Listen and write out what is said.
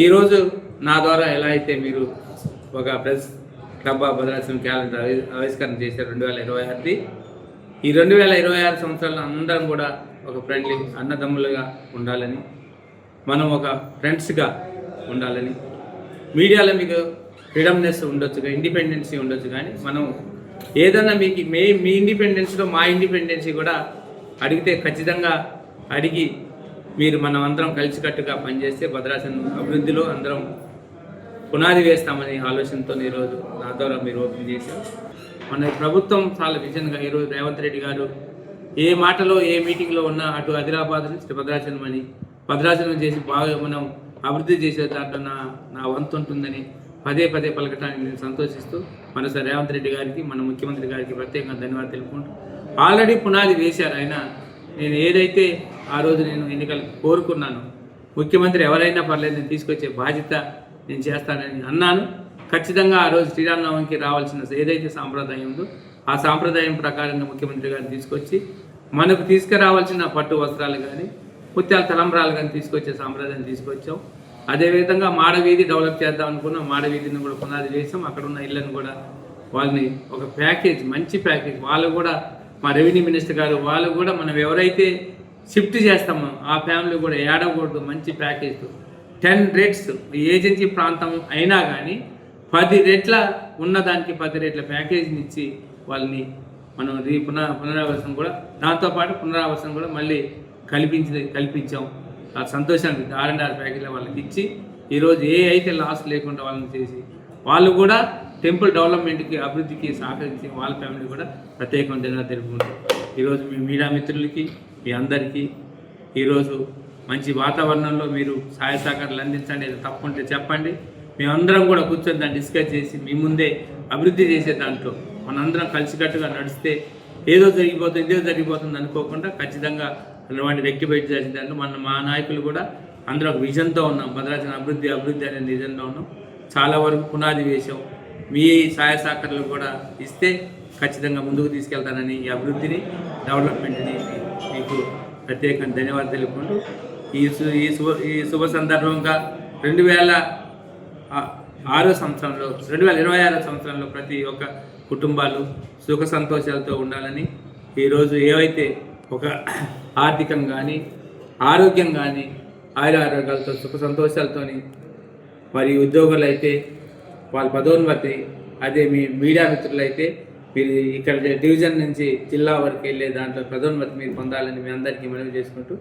ఈరోజు నా ద్వారా ఎలా అయితే మీరు ఒక press club of Bhadrachalam calendar ఆవిష్కరణ చేశారు 2026ది. ఈ 2026 సంవత్సరాల్లో అందరం కూడా ఒక ఫ్రెండ్లీ అన్నదమ్ములుగా ఉండాలని, మనం ఒక ఫ్రెండ్స్గా ఉండాలని, మీడియాలో మీకు ఫ్రీడమ్నెస్ ఉండొచ్చు, ఇండిపెండెన్సీ ఉండొచ్చు, కానీ మనం ఏదన్నా మీకు మీ ఇండిపెండెన్స్లో మా ఇండిపెండెన్సీ కూడా అడిగితే ఖచ్చితంగా అడిగి మీరు మనం అందరం కలిసికట్టుగా పనిచేస్తే భద్రాచలం అభివృద్ధిలో అందరం పునాది వేస్తామని ఆలోచనతో ఈరోజు నా ద్వారా మీరు ఓపెన్ చేశారు. మన ప్రభుత్వం చాలా విజన్గా ఈరోజు రేవంత్ రెడ్డి గారు ఏ మాటలో ఏ మీటింగ్లో ఉన్నా అటు ఆదిలాబాద్ నుంచి భద్రాచలం అని భద్రాచలం చేసి బాగా మనం అభివృద్ధి చేసే దాంట్లో నా వంతు ఉంటుందని పదే పలకటానికి నేను సంతోషిస్తూ మనసారి రేవంత్ రెడ్డి గారికి, మన ముఖ్యమంత్రి గారికి ప్రత్యేకంగా ధన్యవాదాలు తెలుపుకుంటూ, ఆల్రెడీ పునాది వేశారు ఆయన. నేను ఏదైతే ఆ రోజు నేను ఎన్నికలు కోరుకున్నాను, ముఖ్యమంత్రి ఎవరైనా పర్లేదు నేను తీసుకొచ్చే బాధ్యత నేను చేస్తానని అన్నాను. ఖచ్చితంగా ఆ రోజు శ్రీరామనవమికి రావాల్సిన ఏదైతే సాంప్రదాయం ఉందో ఆ సాంప్రదాయం ప్రకారంగా ముఖ్యమంత్రి గారిని తీసుకొచ్చి మనకు తీసుకురావాల్సిన పట్టు వస్త్రాలు కానీ ముత్యాల తలంబ్రాలు కానీ తీసుకొచ్చే సాంప్రదాయం తీసుకొచ్చాం. అదేవిధంగా మాడవీధి డెవలప్ చేద్దాం అనుకున్నాం, మాడవీధిని కూడా పునాది వేసాం. అక్కడ ఉన్న ఇళ్ళని కూడా వాళ్ళని ఒక ప్యాకేజ్, మంచి ప్యాకేజ్, వాళ్ళు కూడా మా రెవెన్యూ మినిస్టర్ గారు వాళ్ళు కూడా మనం ఎవరైతే షిఫ్ట్ చేస్తామో ఆ ఫ్యామిలీ కూడా ఏడవకూడదు, మంచి ప్యాకేజ్తో 10 రేట్స్ ఏజెన్సీ ప్రాంతం అయినా కానీ 10 రెట్ల ఉన్నదానికి 10 రెట్ల ప్యాకేజీని ఇచ్చి వాళ్ళని మనం పునరావాసం కూడా దాంతోపాటు పునరావాసం కూడా మళ్ళీ కల్పించాం. ఆ సంతోషానికి R&R ప్యాకేజీలో వాళ్ళకి ఇచ్చి ఈరోజు ఏ అయితే లాస్ లేకుండా వాళ్ళని చేసి వాళ్ళు కూడా టెంపుల్ డెవలప్మెంట్కి అభివృద్ధికి సహకరించి వాళ్ళ ఫ్యామిలీ కూడా ప్రత్యేకంగా తెలుపుకుంటాం. ఈరోజు మీ మీడియా మిత్రులకి, మీ అందరికీ ఈరోజు మంచి వాతావరణంలో మీరు సహాయ సహకారాలు అందించండి. ఏదో తప్పుంటే చెప్పండి, మేమందరం కూడా కూర్చొని దాన్ని డిస్కస్ చేసి మీ ముందే అభివృద్ధి చేసే దాంట్లో మనందరం కలిసికట్టుగా నడిస్తే ఏదో జరిగిపోతుంది అనుకోకుండా ఖచ్చితంగా వాడిని రెక్టిఫై చేసే దాంట్లో మా నాయకులు కూడా అందరూ ఒక విజన్తో ఉన్నాం. భద్రాచలం అభివృద్ధి అనే విజన్లో ఉన్నాం. చాలా వరకు పునాది వేసాం. మీ సహాయ సహకారాలు కూడా ఇస్తే ఖచ్చితంగా ముందుకు తీసుకెళ్తానని, ఈ అభివృద్ధిని డెవలప్మెంట్ని మీకు ప్రత్యేకంగా ధన్యవాదాలు తెలుపుకుంటూ ఈ శుభ సందర్భంగా 2026 సంవత్సరంలో ప్రతి ఒక్క కుటుంబాలు సుఖ సంతోషాలతో ఉండాలని, ఈరోజు ఏవైతే ఒక ఆర్థికం కానీ ఆరోగ్యం కానీ ఆరోగ్యాలతో సుఖ సంతోషాలతోని, మరి ఉద్యోగులు అయితే వాళ్ళ పదోన్నతి, అదే మీ మీడియా మిత్రులు అయితే మీరు ఇక్కడ డివిజన్ నుంచి జిల్లా వరకు వెళ్ళే దాంట్లో పదోన్నతి మీరు పొందాలని మీ అందరికీ మనవి చేసుకుంటూ